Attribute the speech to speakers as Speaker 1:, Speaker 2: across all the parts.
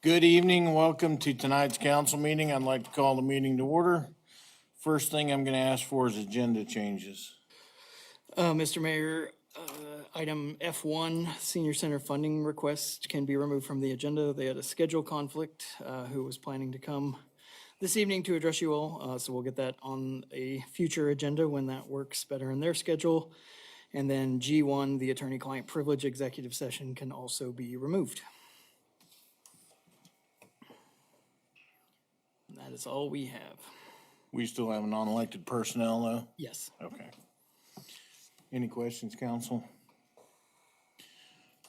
Speaker 1: Good evening. Welcome to tonight's council meeting. I'd like to call the meeting to order. First thing I'm going to ask for is agenda changes.
Speaker 2: Mr. Mayor, item F1, Senior Center funding request can be removed from the agenda. They had a schedule conflict, who was planning to come this evening to address you all. So we'll get that on a future agenda when that works better in their schedule. And then G1, the attorney-client privilege executive session, can also be removed. And that is all we have.
Speaker 1: We still have non-elected personnel though?
Speaker 2: Yes.
Speaker 1: Okay. Any questions, council?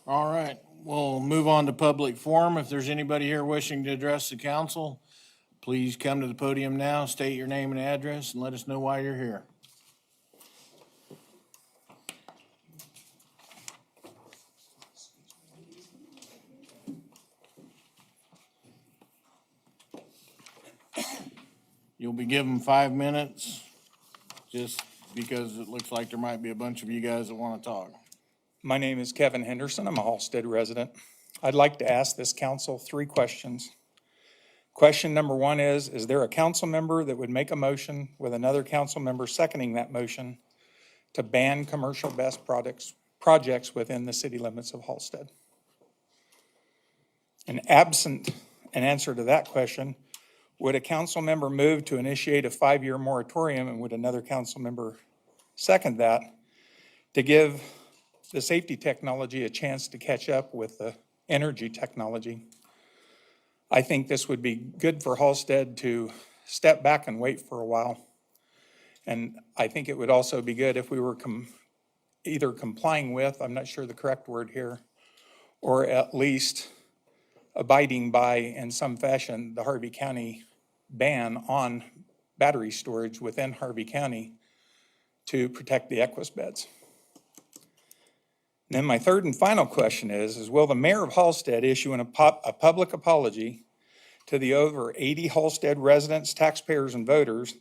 Speaker 1: All right, we'll move on to public forum. If there's anybody here wishing to address the council, please come to the podium now, state your name and address, and let us know why you're here. You'll be given 5 minutes, just because it looks like there might be a bunch of you guys that want to talk.
Speaker 3: My name is Kevin Henderson. I'm a Halstead resident. I'd like to ask this council 3 questions. Question number 1 is there a council member that would make a motion with another council member seconding that motion to ban commercial best projects within the city limits of Halstead? And absent an answer to that question, would a council member move to initiate a 5-year moratorium, and would another council member second that to give the safety technology a chance to catch up with the energy technology? I think this would be good for Halstead to step back and wait for a while. And I think it would also be good if we were either complying with, I'm not sure the correct word here, or at least abiding by in some fashion the Harvey County ban on battery storage within Harvey County to protect the Equus beds. Then my third and final question is will the mayor of Halstead issue a public apology to the over 80 Halstead residents, taxpayers, and voters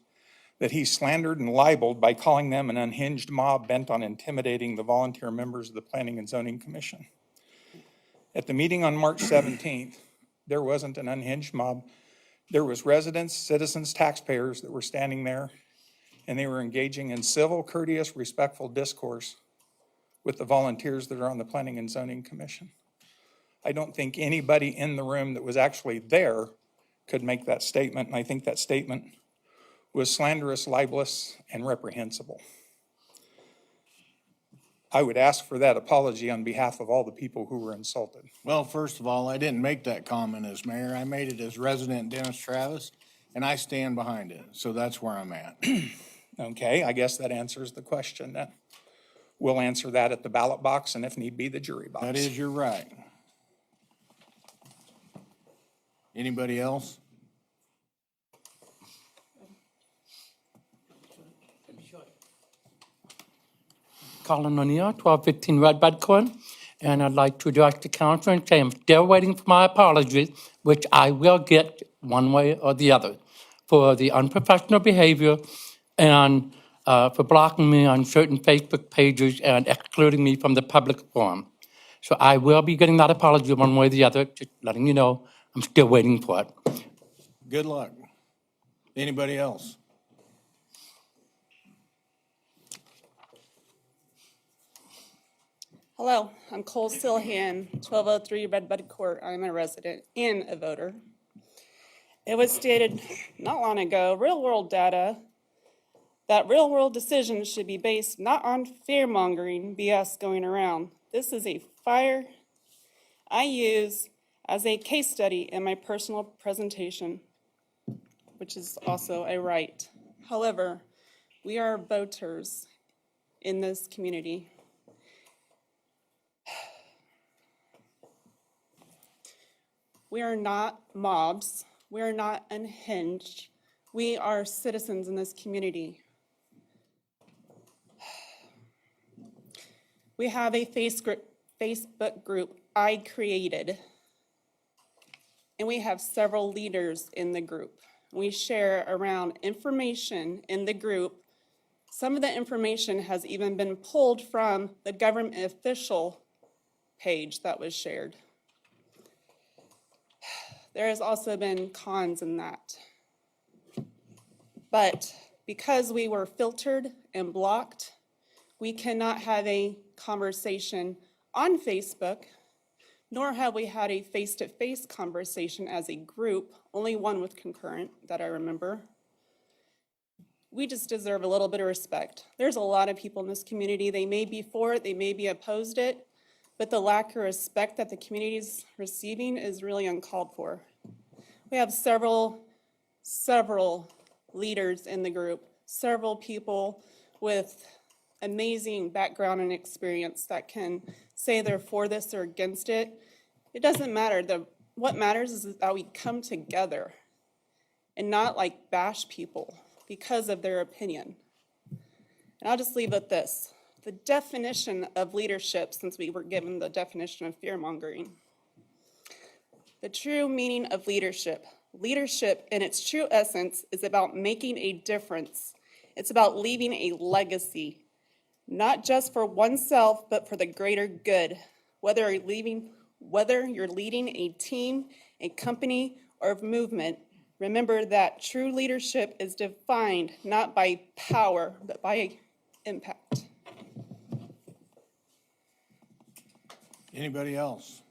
Speaker 3: that he slandered and libeled by calling them an unhinged mob bent on intimidating the volunteer members of the Planning and Zoning Commission? At the meeting on March 17th, there wasn't an unhinged mob. There was residents, citizens, taxpayers that were standing there, and they were engaging in civil, courteous, respectful discourse with the volunteers that are on the Planning and Zoning Commission. I don't think anybody in the room that was actually there could make that statement, and I think that statement was slanderous, libelous, and reprehensible. I would ask for that apology on behalf of all the people who were insulted.
Speaker 1: Well, first of all, I didn't make that comment as mayor. I made it as resident Dennis Travis, and I stand behind it. So that's where I'm at.
Speaker 3: Okay, I guess that answers the question then. We'll answer that at the ballot box and if need be, the jury box.
Speaker 1: That is your right. Anybody else?
Speaker 4: Colin O'Neill, 1215 Redbud Court, and I'd like to address the council and say I'm still waiting for my apologies, which I will get one way or the other, for the unprofessional behavior and for blocking me on certain Facebook pages and excluding me from the public forum. So I will be getting that apology one way or the other, just letting you know I'm still waiting for it.
Speaker 1: Good luck. Anybody else?
Speaker 5: Hello, I'm Cole Silhan, 1203 Redbud Court. I'm a resident and a voter. It was stated not long ago, real-world data, that real-world decisions should be based not on fear-mongering BS going around. This is a fire I use as a case study in my personal presentation, which is also a right. However, we are voters in this community. We are not mobs. We are not unhinged. We are citizens in this community. We have a Facebook group I created, and we have several leaders in the group. We share around information in the group. Some of the information has even been pulled from the government official page that was shared. There has also been cons in that. But because we were filtered and blocked, we cannot have a conversation on Facebook, nor have we had a face-to-face conversation as a group, only one with concurrent that I remember. We just deserve a little bit of respect. There's a lot of people in this community, they may be for it, they may be opposed it, but the lack of respect that the community is receiving is really uncalled for. We have several leaders in the group, several people with amazing background and experience that can say they're for this or against it. It doesn't matter. What matters is that we come together and not like bash people because of their opinion. And I'll just leave with this. The definition of leadership, since we were given the definition of fear-mongering, the true meaning of leadership in its true essence is about making a difference. It's about leaving a legacy, not just for oneself, but for the greater good. Whether you're leading a team, a company, or a movement, remember that true leadership is defined not by power, but by impact.
Speaker 1: Anybody else?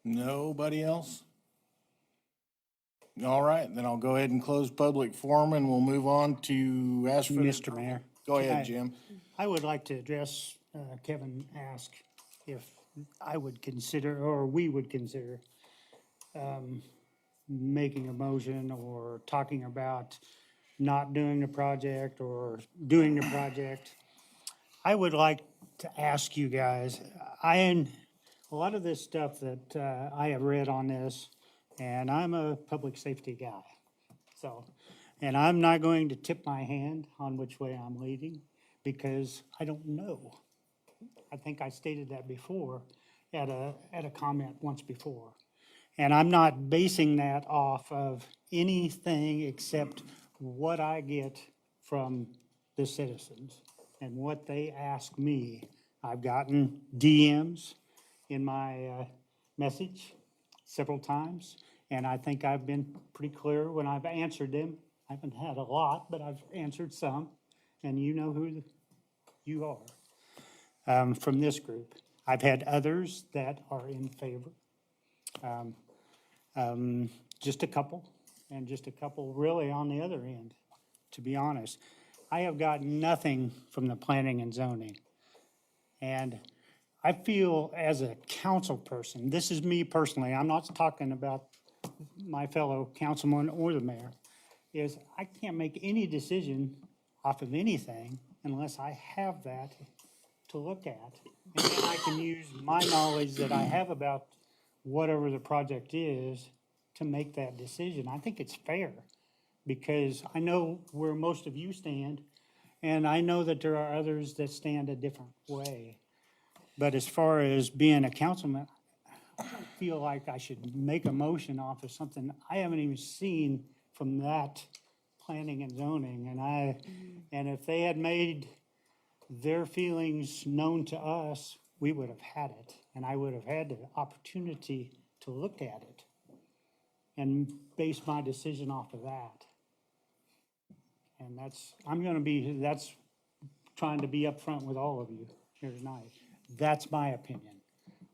Speaker 1: Nobody else? All right, then I'll go ahead and close public forum and we'll move on to ask for.
Speaker 6: Mr. Mayor.
Speaker 1: Go ahead, Jim.
Speaker 6: I would like to address, Kevin asked if I would consider, or we would consider, making a motion or talking about not doing the project or doing the project. I would like to ask you guys, a lot of this stuff that I have read on this, and I'm a public safety guy. So, and I'm not going to tip my hand on which way I'm leading because I don't know. I think I stated that before at a comment once before. And I'm not basing that off of anything except what I get from the citizens and what they ask me. I've gotten DMs in my message several times, and I think I've been pretty clear when I've answered them. I haven't had a lot, but I've answered some, and you know who you are from this group. I've had others that are in favor. Just a couple, and just a couple really on the other end, to be honest. I have got nothing from the planning and zoning. And I feel as a council person, this is me personally, I'm not talking about my fellow councilman or the mayor, is I can't make any decision off of anything unless I have that to look at. And then I can use my knowledge that I have about whatever the project is to make that decision. I think it's fair because I know where most of you stand, and I know that there are others that stand a different way. But as far as being a councilman, I don't feel like I should make a motion off of something I haven't even seen from that planning and zoning. And if they had made their feelings known to us, we would have had it. And I would have had the opportunity to look at it and base my decision off of that. And that's trying to be upfront with all of you here tonight. That's my opinion.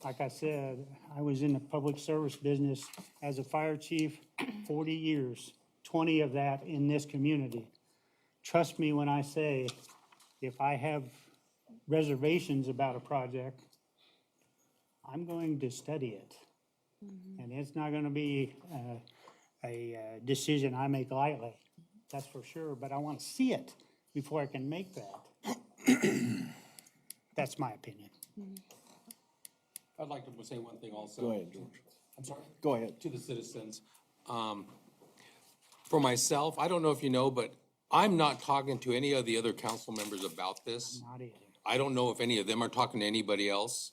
Speaker 6: Like I said, I was in the public service business as a fire chief 40 years, 20 of that in this community. Trust me when I say, if I have reservations about a project, I'm going to study it. And it's not going to be a decision I make lightly, that's for sure, but I want to see it before I can make that. That's my opinion.
Speaker 7: I'd like to say one thing also.
Speaker 1: Go ahead, George.
Speaker 7: I'm sorry?
Speaker 1: Go ahead.
Speaker 7: To the citizens. For myself, I don't know if you know, but I'm not talking to any of the other council members about this.
Speaker 6: Not either.
Speaker 7: I don't know if any of them are talking to anybody else,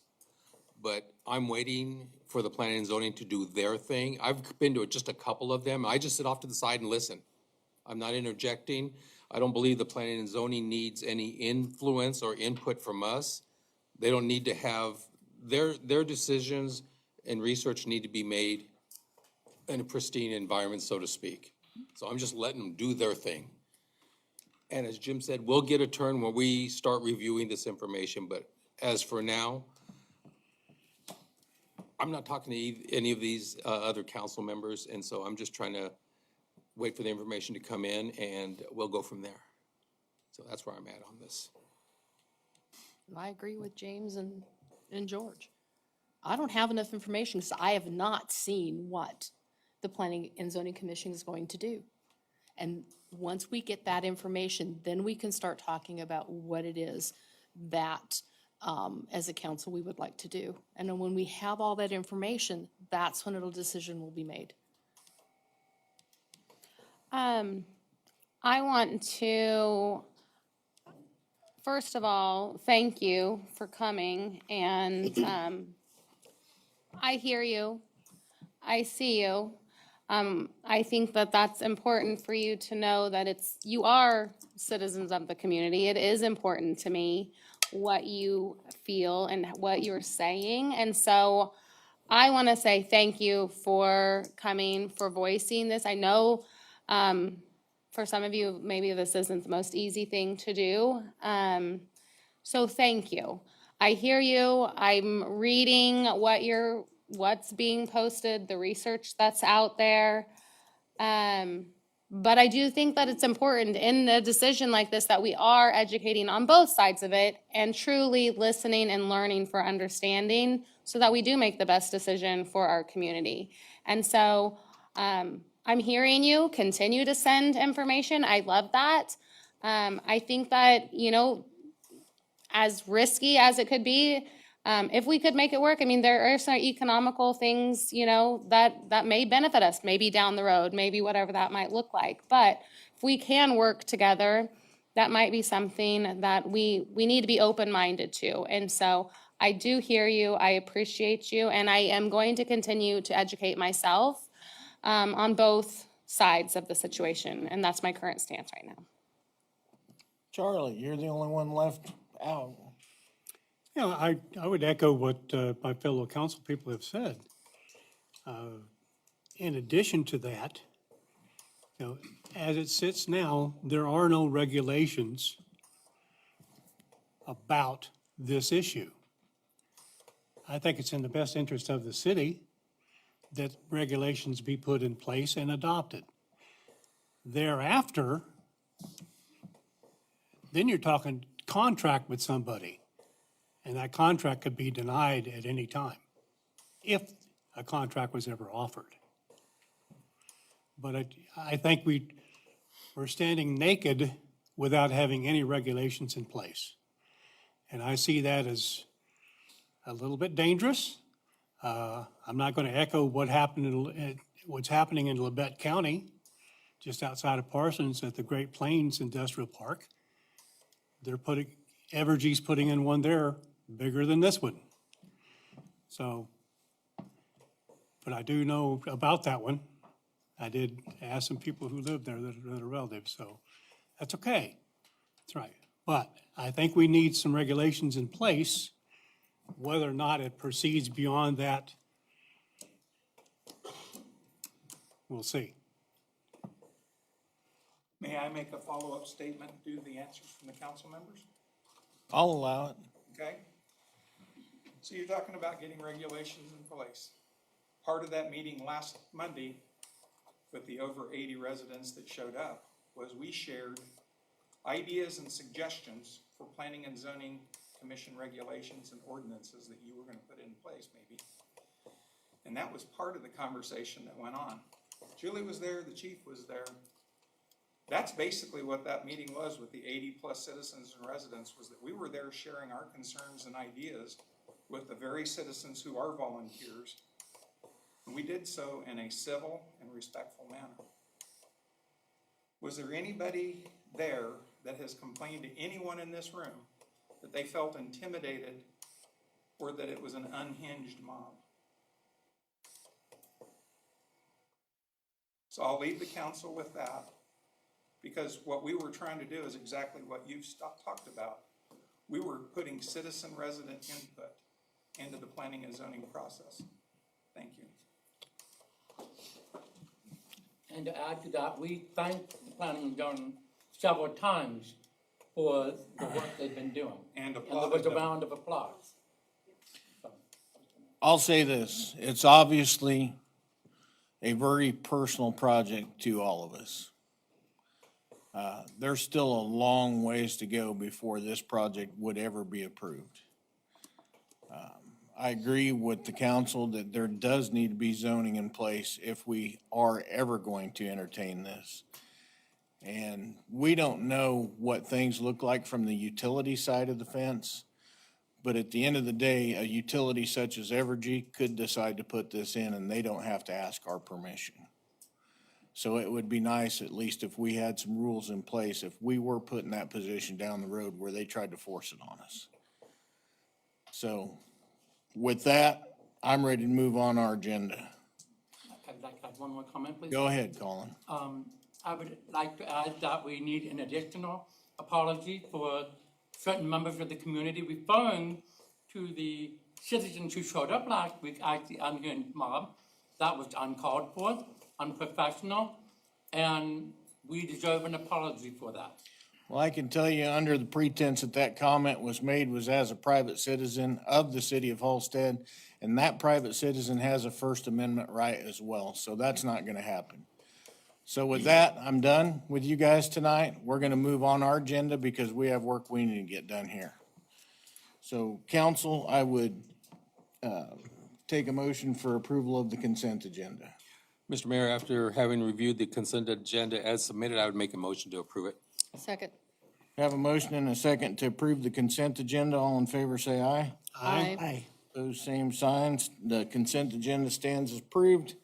Speaker 7: but I'm waiting for the planning and zoning to do their thing. I've been to just a couple of them. I just sit off to the side and listen. I'm not interjecting. I don't believe the planning and zoning needs any influence or input from us. They don't need to have, their decisions and research need to be made in a pristine environment, so to speak. So I'm just letting them do their thing. And as Jim said, we'll get a turn when we start reviewing this information, but as for now, I'm not talking to any of these other council members, and so I'm just trying to wait for the information to come in, and we'll go from there. So that's where I'm at on this.
Speaker 8: I agree with James and George. I don't have enough information because I have not seen what the Planning and Zoning Commission is going to do. And once we get that information, then we can start talking about what it is that, as a council, we would like to do. And then when we have all that information, that's when a decision will be made.
Speaker 9: I want to, first of all, thank you for coming, and I hear you. I see you. I think that that's important for you to know that you are citizens of the community. It is important to me what you feel and what you're saying. And so I want to say thank you for coming, for voicing this. I know for some of you, maybe this isn't the most easy thing to do. So thank you. I hear you. I'm reading what's being posted, the research that's out there. But I do think that it's important in a decision like this that we are educating on both sides of it and truly listening and learning for understanding so that we do make the best decision for our community. And so I'm hearing you. Continue to send information. I love that. I think that, as risky as it could be, if we could make it work, I mean, there are some economical things, that may benefit us, maybe down the road, maybe whatever that might look like. But if we can work together, that might be something that we need to be open-minded to. And so I do hear you. I appreciate you. And I am going to continue to educate myself on both sides of the situation. And that's my current stance right now.
Speaker 1: Charlie, you're the only one left out.
Speaker 6: Yeah, I would echo what my fellow council people have said. In addition to that, as it sits now, there are no regulations about this issue. I think it's in the best interest of the city that regulations be put in place and adopted. Thereafter, then you're talking contract with somebody, and that contract could be denied at any time if a contract was ever offered. But I think we're standing naked without having any regulations in place. And I see that as a little bit dangerous. I'm not going to echo what's happening in Labette County, just outside of Parsons at the Great Plains Industrial Park. Evergy's putting in one there bigger than this one. So, but I do know about that one. I did ask some people who live there that are relatives, so that's okay. That's right. But I think we need some regulations in place. Whether or not it proceeds beyond that, we'll see.
Speaker 3: May I make a follow-up statement due to the answers from the council members?
Speaker 1: I'll allow it.
Speaker 3: Okay. So you're talking about getting regulations in place. Part of that meeting last Monday with the over 80 residents that showed up was we shared ideas and suggestions for planning and zoning commission regulations and ordinances that you were going to put in place maybe. And that was part of the conversation that went on. Julie was there, the chief was there. That's basically what that meeting was with the 80 plus citizens and residents, was that we were there sharing our concerns and ideas with the very citizens who are volunteers. And we did so in a civil and respectful manner. Was there anybody there that has complained to anyone in this room that they felt intimidated or that it was an unhinged mob? So I'll leave the council with that, Because what we were trying to do is exactly what you've talked about. We were putting citizen resident input into the planning and zoning process. Thank you.
Speaker 4: And to add to that, we thanked the planning and zoning several times for the work they've been doing.
Speaker 3: And
Speaker 4: there
Speaker 3: applauded
Speaker 4: was a
Speaker 3: them.
Speaker 4: round of applause.
Speaker 1: I'll say this, it's obviously a very personal project to all of us. There's still a long ways to go before this project would ever be approved. I agree with the council that there does need to be zoning in place if we are ever going to entertain this. And we don't know what things look like from the utility side of the fence. But at the end of the day, a utility such as Evergy could decide to put this in and they don't have to ask our permission. So it would be nice, at least if we had some rules in place, if we were put in that position down the road where they tried to force it on us. So with that, I'm ready to move on our agenda.
Speaker 4: I'd like to have one more comment, please.
Speaker 1: Go ahead, Colin.
Speaker 4: I would like to add that we need an additional apology for certain members of the community, referring to the citizens who showed up last week at the unhinged mob. That was uncalled for, unprofessional, and we deserve an apology for that.
Speaker 1: Well, I can tell you, under the pretense that that comment was made was as a private citizen of the city of Halstead, and that private citizen has a First Amendment right as well, so that's not gonna happen. So with that, I'm done with you guys tonight. We're gonna move on our agenda because we have work we need to get done here. So council, I would, take a motion for approval of the consent agenda.
Speaker 7: Mr. Mayor, after having reviewed the consent agenda as submitted, I would make a motion to approve it.
Speaker 8: Second.
Speaker 1: Have a motion and a second to approve the consent agenda. All in favor, say aye.
Speaker 8: Aye.
Speaker 1: Those same signs. The consent agenda stands as approved.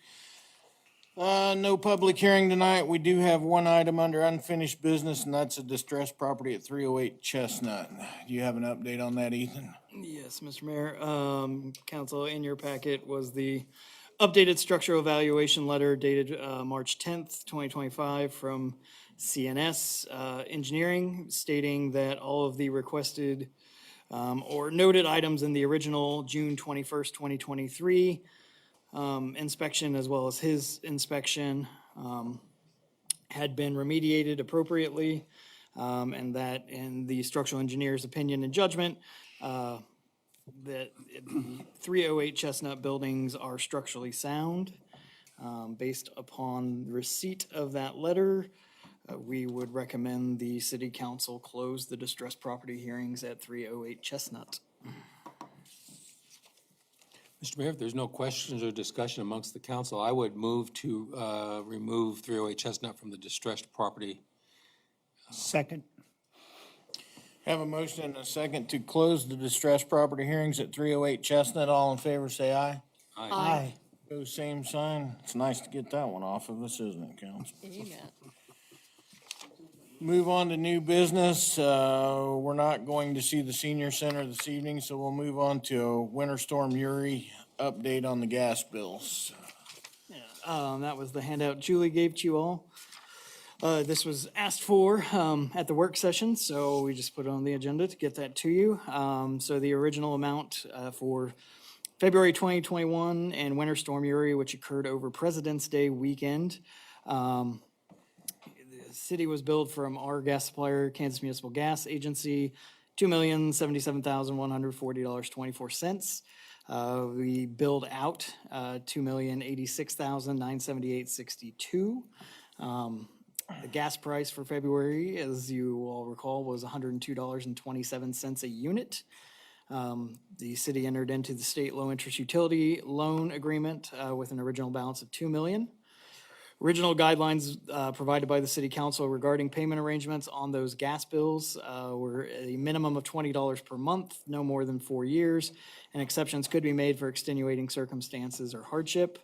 Speaker 1: No public hearing tonight. We do have one item under unfinished business, and that's a distressed property at 308 Chestnut. Do you have an update on that, Ethan?
Speaker 2: Yes, Mr. Mayor. Council, in your packet was the updated structural evaluation letter dated March 10th, 2025 from CNS Engineering, stating that all of the requested or noted items in the original June 21st, 2023 inspection, as well as his inspection, had been remediated appropriately, and that in the structural engineer's opinion and judgment, that the 308 Chestnut buildings are structurally sound. Based upon receipt of that letter, we would recommend the city council close the distressed property hearings at 308 Chestnut.
Speaker 7: Mr. Mayor, if there's no questions or discussion amongst the council, I would move to remove 308 Chestnut from the distressed property.
Speaker 6: Second.
Speaker 1: Have a motion and a second to close the distressed property hearings at 308 Chestnut. All in favor, say aye.
Speaker 6: Aye.
Speaker 1: Those same sign. It's nice to get that one off of us, isn't it, council?
Speaker 8: You bet.
Speaker 1: Move on to new business. We're not going to see the senior center this evening, so we'll move on to Winter Storm Uri update on the gas bills.
Speaker 2: That was the handout Julie gave to you all. This was asked for at the work session, so we just put it on the agenda to get that to you. So the original amount for February 2021 and Winter Storm Uri, which occurred over President's Day weekend, the city was billed from our gas supplier, Kansas Municipal Gas Agency, $2,077,140.24. We billed out $2,086,978.62. The gas price for February, as you all recall, was $102.27 a unit. The city entered into the state low-interest utility loan agreement with an original balance of $2 million. Original guidelines provided by the city council regarding payment arrangements on those gas bills were a minimum of $20 per month, no more than 4 years, and exceptions could be made for extenuating circumstances or hardship.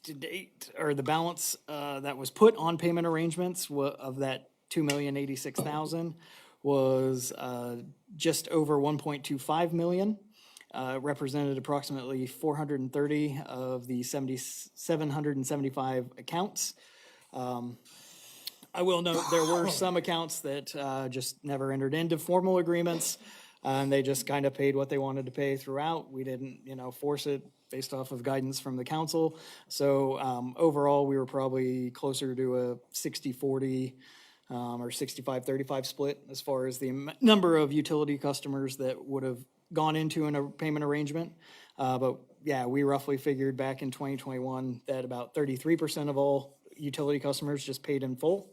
Speaker 2: To date, or the balance that was put on payment arrangements of that $2,086,000 was just over $1.25 million. Represented approximately 430 of the 775 accounts. I will note, there were some accounts that just never entered into formal agreements, and they just kind of paid what they wanted to pay throughout. We didn't, force it based off of guidance from the council. So overall, we were probably closer to a 60-40 or 65-35 split as far as the number of utility customers that would have gone into a payment arrangement. But yeah, we roughly figured back in 2021 that about 33% of all utility customers just paid in full.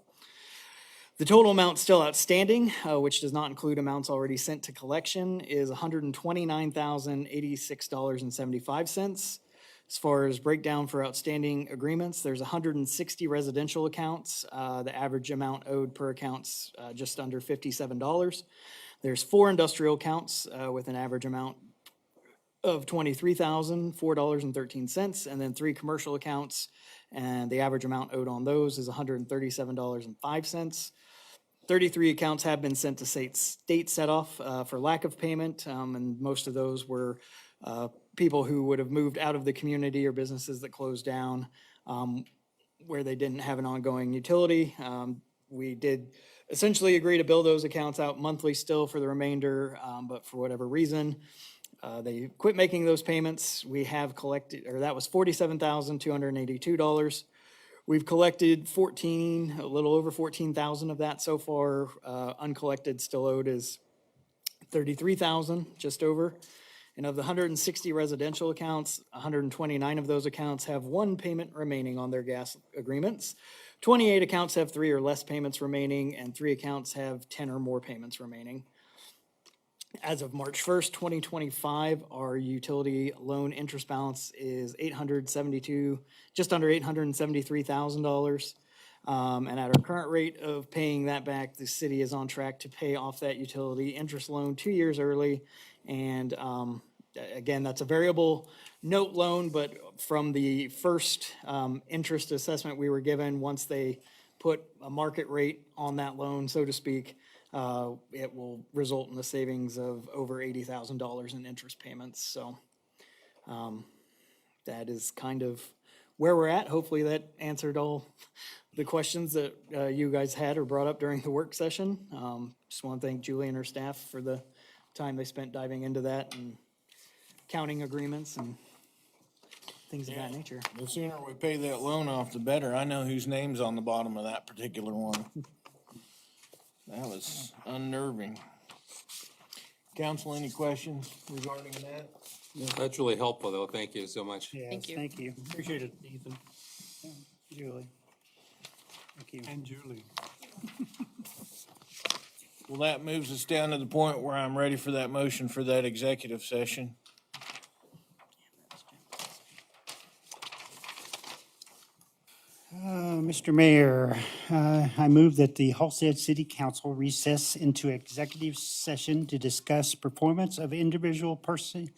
Speaker 2: The total amount still outstanding, which does not include amounts already sent to collection, is $129,086.75. As far as breakdown for outstanding agreements, there's 160 residential accounts. The average amount owed per account's just under $57. There's 4 industrial accounts with an average amount of $23,004.13, and then 3 commercial accounts, and the average amount owed on those is $137.05. 33 accounts have been sent to state set-off for lack of payment, and most of those were people who would have moved out of the community or businesses that closed down where they didn't have an ongoing utility. We did essentially agree to bill those accounts out monthly still for the remainder, but for whatever reason, they quit making those payments. We have collected, or that was $47,282. We've collected a little over 14,000 of that so far. Uncollected still owed is 33,000, just over. And of the 160 residential accounts, 129 of those accounts have 1 payment remaining on their gas agreements. 28 accounts have 3 or less payments remaining, and 3 accounts have 10 or more payments remaining. As of March 1st, 2025, our utility loan interest balance is just under $873,000. And at our current rate of paying that back, the city is on track to pay off that utility interest loan 2 years early. And again, that's a variable note loan, but from the first interest assessment we were given, once they put a market rate on that loan, so to speak, it will result in the savings of over $80,000 in interest payments. So that is kind of where we're at. Hopefully that answered all the questions that you guys had or brought up during the work session. Just want to thank Julie and her staff for the time they spent diving into that and counting agreements and things of that nature.
Speaker 1: The sooner we pay that loan off, the better. I know whose name's on the bottom of that particular one. That was unnerving. Council, any questions regarding that?
Speaker 7: That's really helpful, though. Thank you so much.
Speaker 6: Yes,
Speaker 8: Thank you.
Speaker 6: thank you,
Speaker 2: Appreciate it, Ethan.
Speaker 6: Julie. Thank you.
Speaker 2: And Julie.
Speaker 1: Well, that moves us down to the point where I'm ready for that motion for that executive session.
Speaker 6: Mr. Mayor, I move that the Halstead City Council recess into executive session to discuss performance of individual person,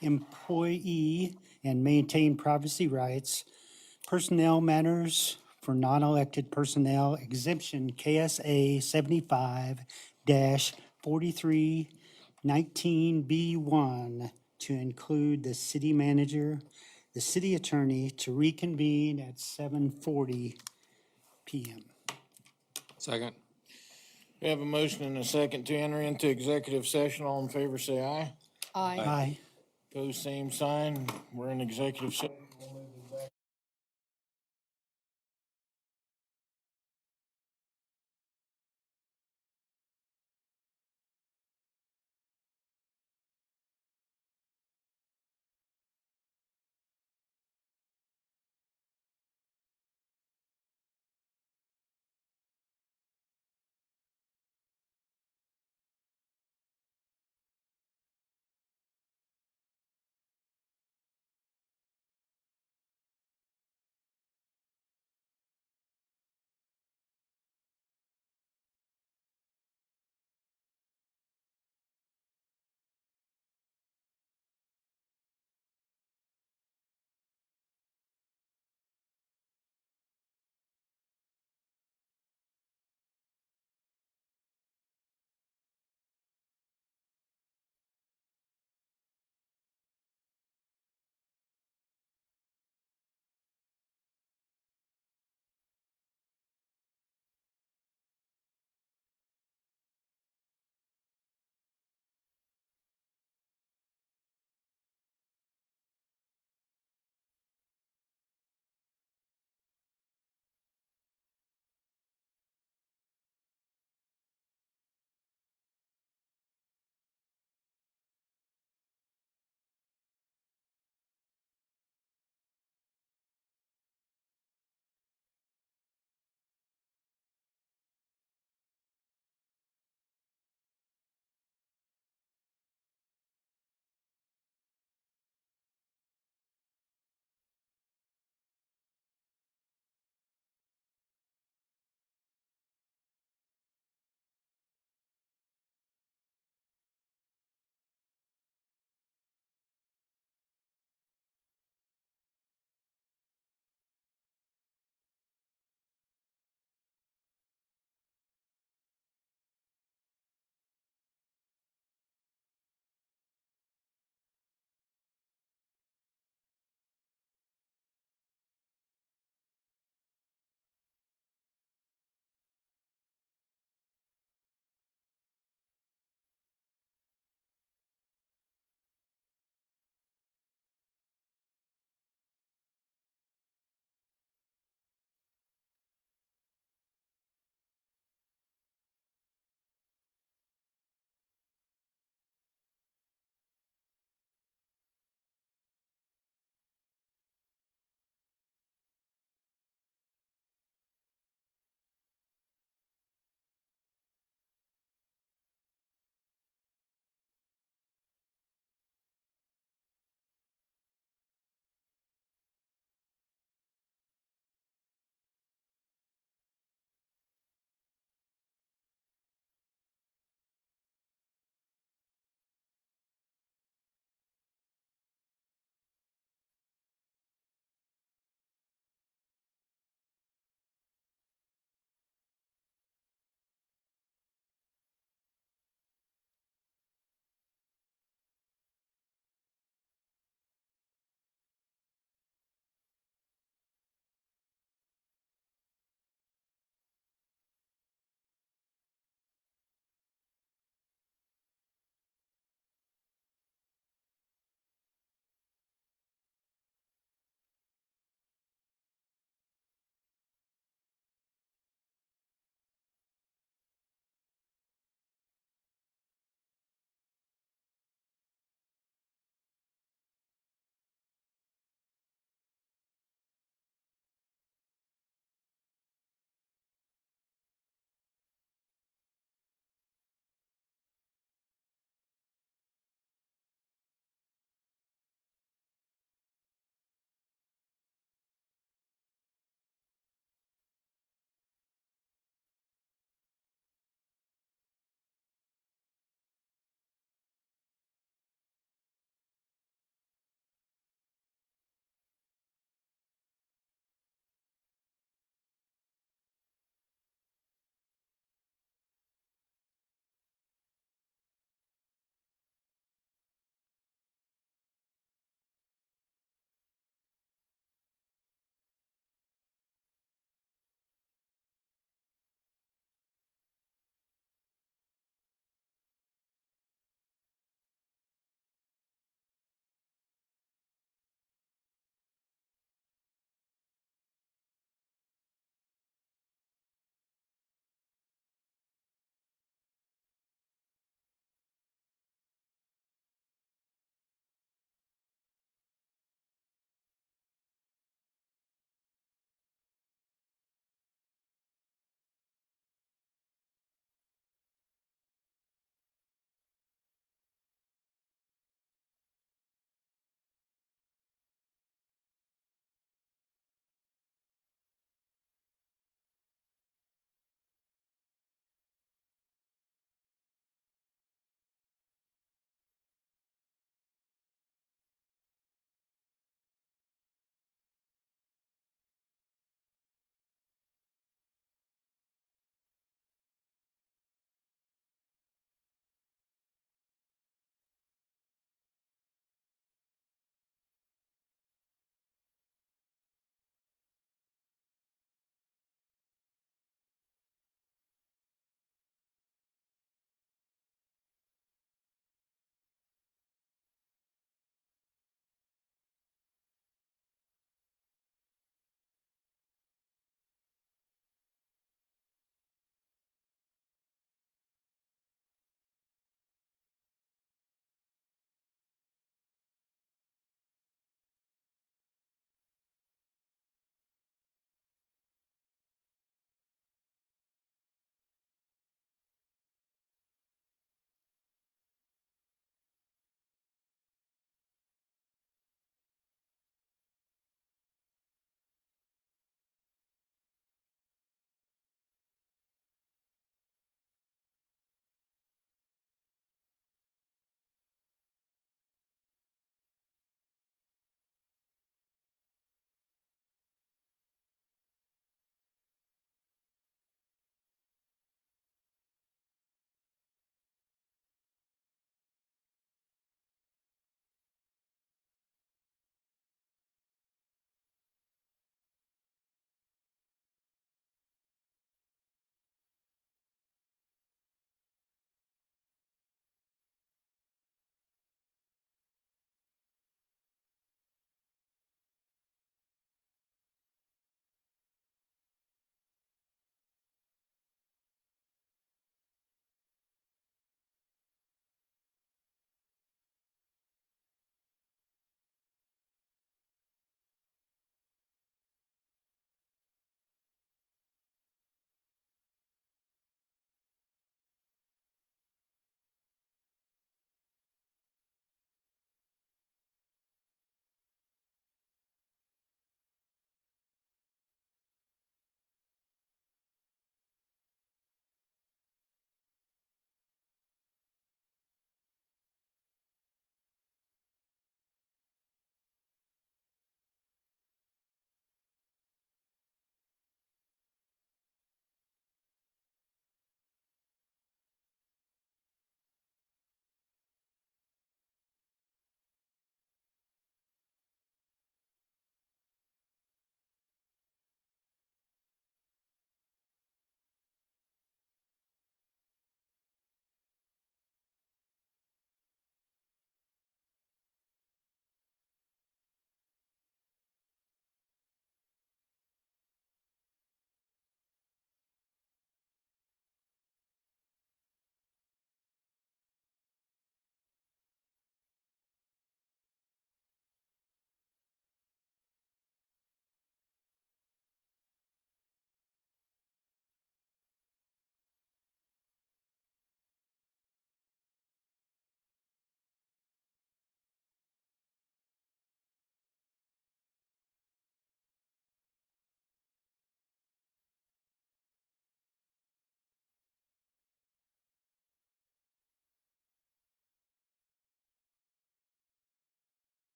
Speaker 6: employee, and maintain privacy rights, personnel matters for non-elected personnel, exemption KSA 75-4319B1 to include the city manager, the city attorney, to reconvene at 7:40 PM.
Speaker 7: Second.
Speaker 1: We have a motion and a second to enter into executive session. All in favor, say aye.
Speaker 6: Aye.
Speaker 1: Pose same sign. We're in executive session.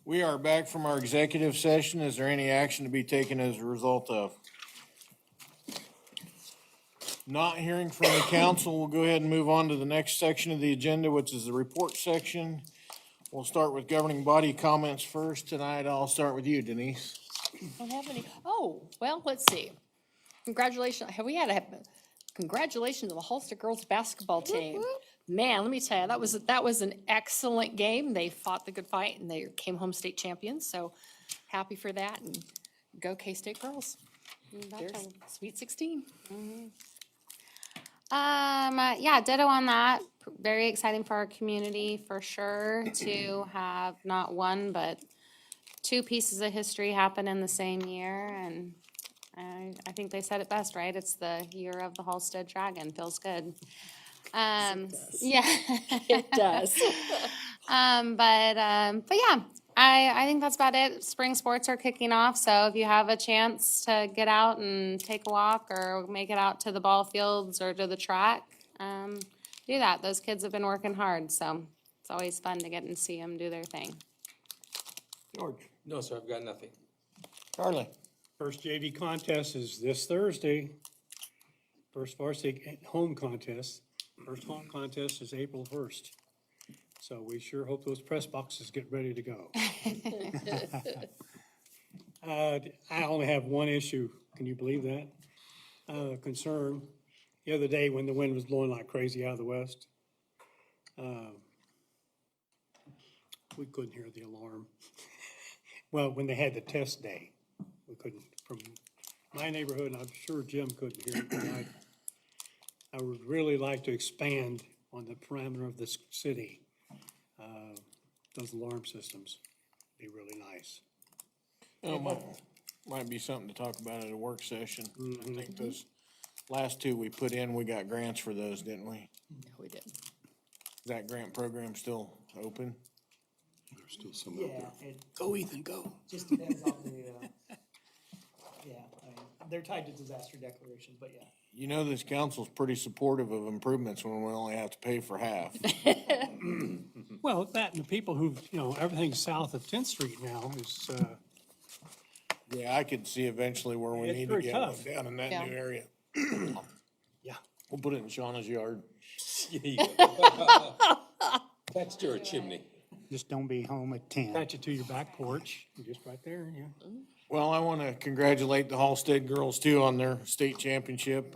Speaker 1: We are back from our executive session. Is there any action to be taken as a result of? Not hearing from the council, we'll go ahead and move on to the next section of the agenda, which is the report section. We'll start with governing body comments first. Tonight, I'll start with you, Denise.
Speaker 8: Don't have any, oh, well, let's see. Congratulations, congratulations to the Halstead girls basketball team. Man, let me tell you, that was an excellent game. They fought the good fight and they came home state champions, so happy for that, and go K-State girls. They're Sweet 16.
Speaker 9: Yeah, ditto on that. Very exciting for our community for sure to have not one, but two pieces of history happen in the same year. And I think they said it best, right? It's the year of the Halstead Dragon. Feels good. Yeah.
Speaker 8: It does.
Speaker 9: But yeah, I think that's about it. Spring sports are kicking off, so if you have a chance to get out and take a walk or make it out to the ball fields or to the track, do that. Those kids have been working hard, so it's always fun to get and see them do their thing.
Speaker 1: George.
Speaker 7: No, sir, I've got nothing.
Speaker 1: Charlie.
Speaker 10: First JV contest is this Thursday. First varsity home contest. First home contest is April 1st. So we sure hope those press boxes get ready to go. I only have one issue. Can you believe that? Concern. The other day when the wind was blowing like crazy out of the west, we couldn't hear the alarm. Well, when they had the test day, we couldn't, from my neighborhood, and I'm sure Jim couldn't hear it, but I would really like to expand on the parameter of this city. Those alarm systems be really nice.
Speaker 1: Might be something to talk about at a work session. I think those last two we put in, we got grants for those, didn't we?
Speaker 8: Yeah, we did.
Speaker 1: Is that grant program still open?
Speaker 10: There's still some
Speaker 6: Yeah,
Speaker 10: out there.
Speaker 6: it
Speaker 10: Go, Ethan, go.
Speaker 6: just depends on the, yeah, I mean, they're tied to disaster declarations, but yeah.
Speaker 1: You know, this council's pretty supportive of improvements when we only have to pay for half.
Speaker 10: Well, that and the people who, everything south of 10th Street now is,
Speaker 1: Yeah, I could see eventually where we
Speaker 10: It's
Speaker 1: need to
Speaker 10: very
Speaker 1: get one
Speaker 10: tough.
Speaker 1: down in that
Speaker 8: Yeah.
Speaker 1: new area.
Speaker 10: yeah.
Speaker 1: We'll put it in Shauna's yard.
Speaker 7: That's your chimney.
Speaker 6: Just don't be home at 10.
Speaker 10: Attach it to your back porch, just right there, yeah.
Speaker 1: Well, I want to congratulate the Halstead girls too on their state championship.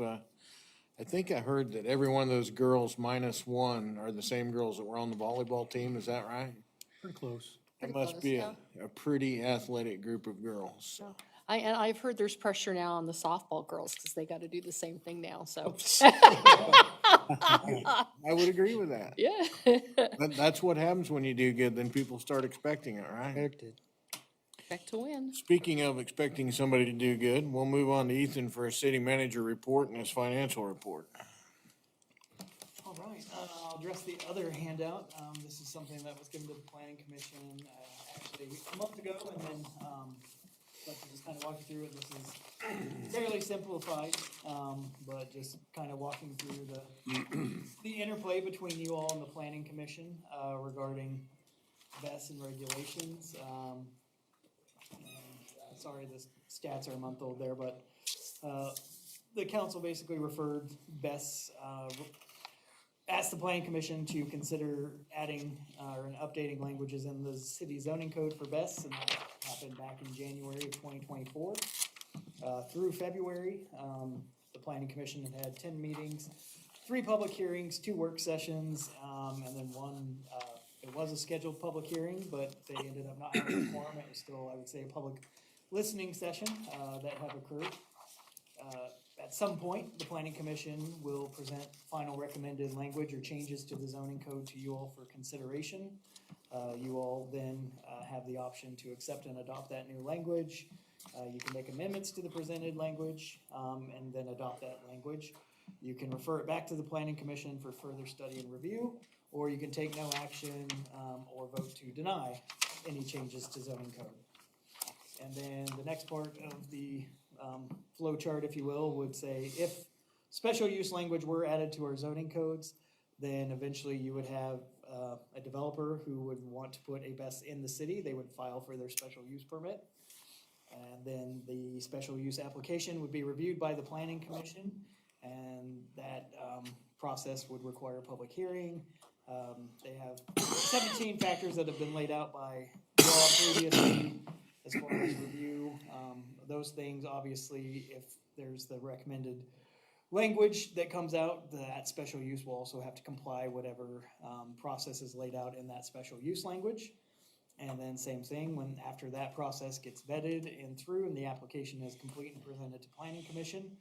Speaker 1: I think I heard that every one of those girls minus one are the same girls that were on the volleyball team. Is that right?
Speaker 10: Pretty close.
Speaker 1: It must be a pretty athletic group of girls.
Speaker 8: And I've heard there's pressure now on the softball girls because they got to do the same thing now, so.
Speaker 1: I would agree with that.
Speaker 8: Yeah.
Speaker 1: That's what happens when you do good, then people start expecting it, right?
Speaker 8: Back to win.
Speaker 1: Speaking of expecting somebody to do good, we'll move on to Ethan for a city manager report and his financial report.
Speaker 2: All right, I'll address the other handout. This is something that was given to the planning commission, actually a month ago, and then, let me just kind of walk you through it. This is fairly simplified, but just kind of walking through the interplay between you all and the planning commission, regarding BES and regulations. Sorry, the stats are a month old there, but, the council basically referred BES, asked the planning commission to consider adding or updating languages in the city zoning code for BES, and that happened back in January of 2024. Through February, the planning commission had 10 meetings, 3 public hearings, 2 work sessions, and then one, it was a scheduled public hearing, but they ended up not having a quorum. It was still, I would say, a public listening session that have occurred. At some point, the planning commission will present final recommended language or changes to the zoning code to you all for consideration. You all then have the option to accept and adopt that new language. You can make amendments to the presented language and then adopt that language. You can refer it back to the planning commission for further study and review, or you can take no action or vote to deny any changes to zoning code. And then the next part of the flow chart, if you will, would say if special use language were added to our zoning codes, Then eventually you would have a developer who would want to put a BES in the city. They would file for their special use permit. And then the special use application would be reviewed by the planning commission. And that process would require a public hearing. They have 17 factors that have been laid out by law previously as far as review. Those things, obviously, if there's the recommended language that comes out, that special use will also have to comply whatever process is laid out in that special use language. And then same thing, when after that process gets vetted and through and the application is complete and presented to planning commission,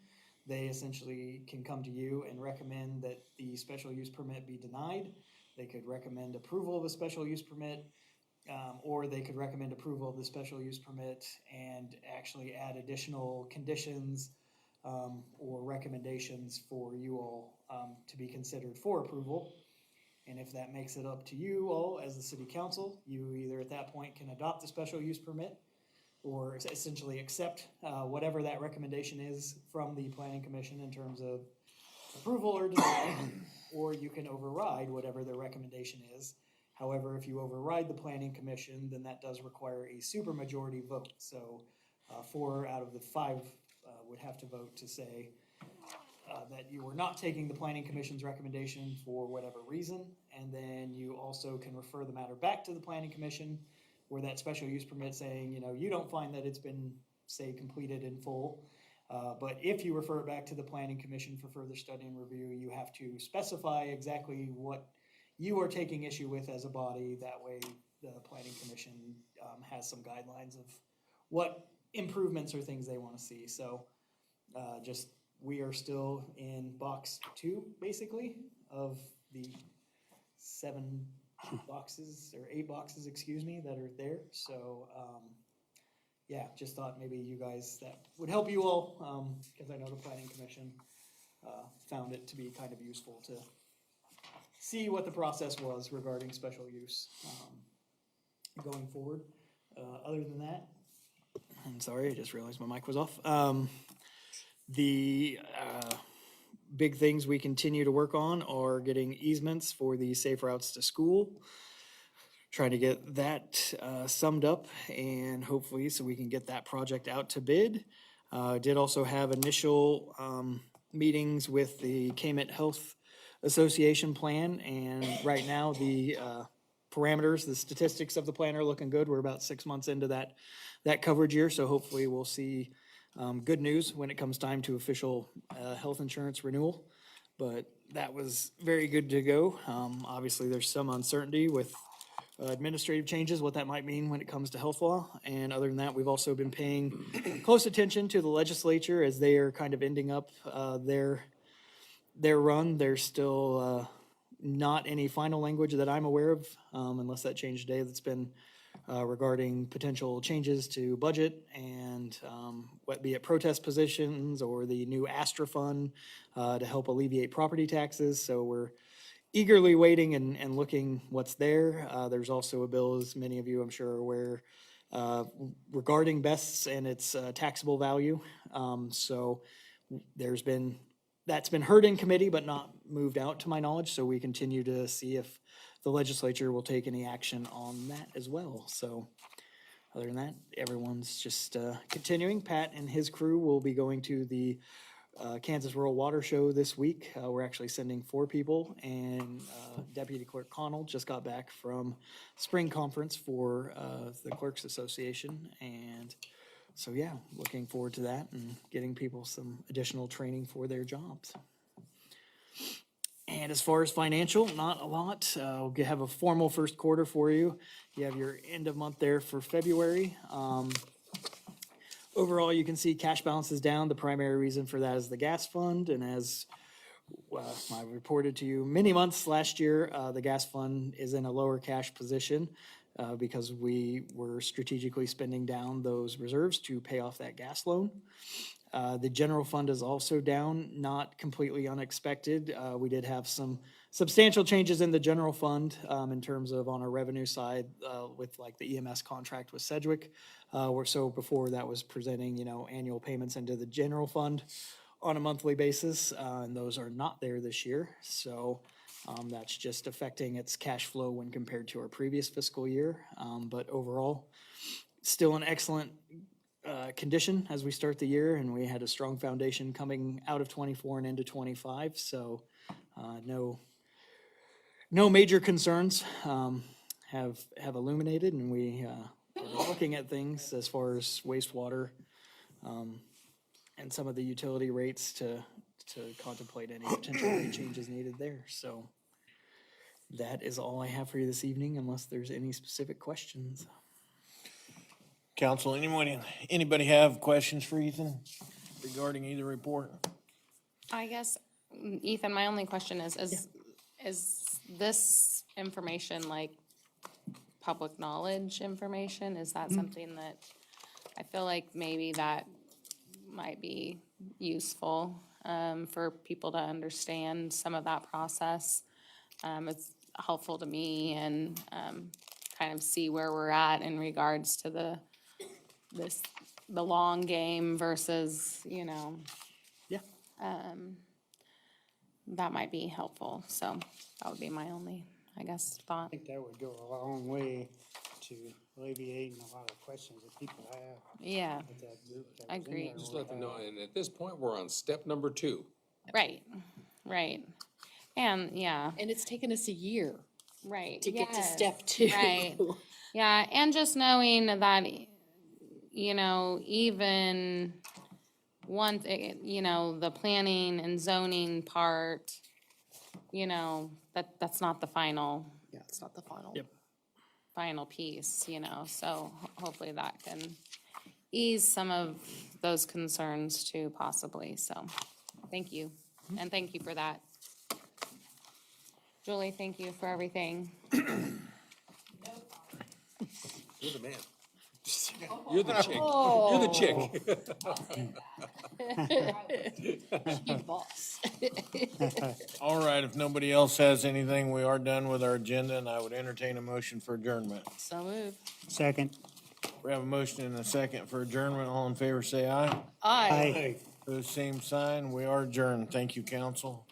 Speaker 2: they essentially can come to you and recommend that the special use permit be denied. They could recommend approval of a special use permit, or they could recommend approval of the special use permit and actually add additional conditions or recommendations for you all to be considered for approval. And if that makes it up to you all as the city council, you either at that point can adopt the special use permit or essentially accept whatever that recommendation is from the planning commission in terms of approval or denial, or you can override whatever their recommendation is. However, if you override the planning commission, then that does require a supermajority vote. So 4 out of the 5 would have to vote to say that you were not taking the planning commission's recommendation for whatever reason. And then you also can refer the matter back to the planning commission where that special use permit saying, you don't find that it's been, say, completed in full. But if you refer it back to the planning commission for further study and review, you have to specify exactly what you are taking issue with as a body. That way the planning commission has some guidelines of what improvements or things they want to see. So we are still in box 2, basically, of the 7 boxes or 8 boxes, excuse me, that are there. So, just thought maybe you guys, that would help you all, because I know the planning commission found it to be kind of useful to see what the process was regarding special use going forward. Other than that, I'm sorry, I just realized my mic was off. The big things we continue to work on are getting easements for the safe routes to school. Trying to get that summed up and hopefully so we can get that project out to bid. Did also have initial meetings with the Kament Health Association plan, and right now the parameters, the statistics of the plan are looking good. We're about 6 months into that coverage year, so hopefully we'll see good news when it comes time to official health insurance renewal. But that was very good to go. Obviously, there's some uncertainty with administrative changes, what that might mean when it comes to health law. And other than that, we've also been paying close attention to the legislature as they are kind of ending up their run. There's still not any final language that I'm aware of, unless that changed today, that's been regarding potential changes to budget and what be it protest positions or the new Astra fund to help alleviate property taxes. So we're eagerly waiting and looking what's there. There's also a bill, as many of you I'm sure are aware, regarding BESS and its taxable value. So that's been heard in committee but not moved out to my knowledge. So we continue to see if the legislature will take any action on that as well. So other than that, everyone's just continuing. Pat and his crew will be going to the Kansas Rural Water Show this week. We're actually sending 4 people, and Deputy Clerk Connell just got back from spring conference for the Clerks Association. And so, looking forward to that and getting people some additional training for their jobs. And as far as financial, not a lot. We'll have a formal first quarter for you. You have your end of month there for February. Overall, you can see cash balance is down. The primary reason for that is the gas fund. And as I reported to you many months last year, the gas fund is in a lower cash position because we were strategically spending down those reserves to pay off that gas loan. The general fund is also down, not completely unexpected. We did have some substantial changes in the general fund in terms of on our revenue side with like the EMS contract with Sedgwick. So before that was presenting, annual payments into the general fund on a monthly basis, and those are not there this year. So That's just affecting its cash flow when compared to our previous fiscal year. But overall, still in excellent condition as we start the year, and we had a strong foundation coming out of '24 and into '25. So no major concerns have illuminated, and we are looking at things as far as wastewater and some of the utility rates to contemplate any potential rate changes needed there. So that is all I have for you this evening, unless there's any specific questions.
Speaker 1: Council, anybody have questions for Ethan regarding either report?
Speaker 9: I guess, Ethan, my only question is this information like public knowledge information? Is that something that, I feel like maybe that might be useful for people to understand some of that process. It's helpful to me and kind of see where we're at in regards to the long game versus,
Speaker 2: Yeah.
Speaker 9: that might be helpful. So that would be my only, I guess,
Speaker 6: I
Speaker 9: thought.
Speaker 6: think that would go a long way to alleviating a lot of questions that people have
Speaker 9: Yeah,
Speaker 6: with that group. that was in
Speaker 9: Agreed.
Speaker 6: there.
Speaker 7: Just let them know, and at this point, we're on step number 2.
Speaker 9: right. And, yeah,
Speaker 8: And it's taken us a year
Speaker 9: right.
Speaker 8: to get to
Speaker 9: yes,
Speaker 8: step 2.
Speaker 9: Right. Yeah, and just knowing that, even once, the planning and zoning part, that's not the final
Speaker 8: Yeah, it's not the final.
Speaker 2: Yep.
Speaker 9: final piece, so hopefully that can ease some of those concerns too, possibly, so, thank you. And thank you for that. Julie, thank you for everything.
Speaker 7: You're the man. You're the chick. You're the chick.
Speaker 8: You boss.
Speaker 1: All right, if nobody else has anything, we are done with our agenda, and I would entertain a motion for adjournment.
Speaker 9: So move.
Speaker 6: Second.
Speaker 1: We have a motion and a second for adjournment. All in favor, say aye.
Speaker 9: Aye.
Speaker 6: Aye.
Speaker 1: Those same sign. We are adjourned. Thank you, council.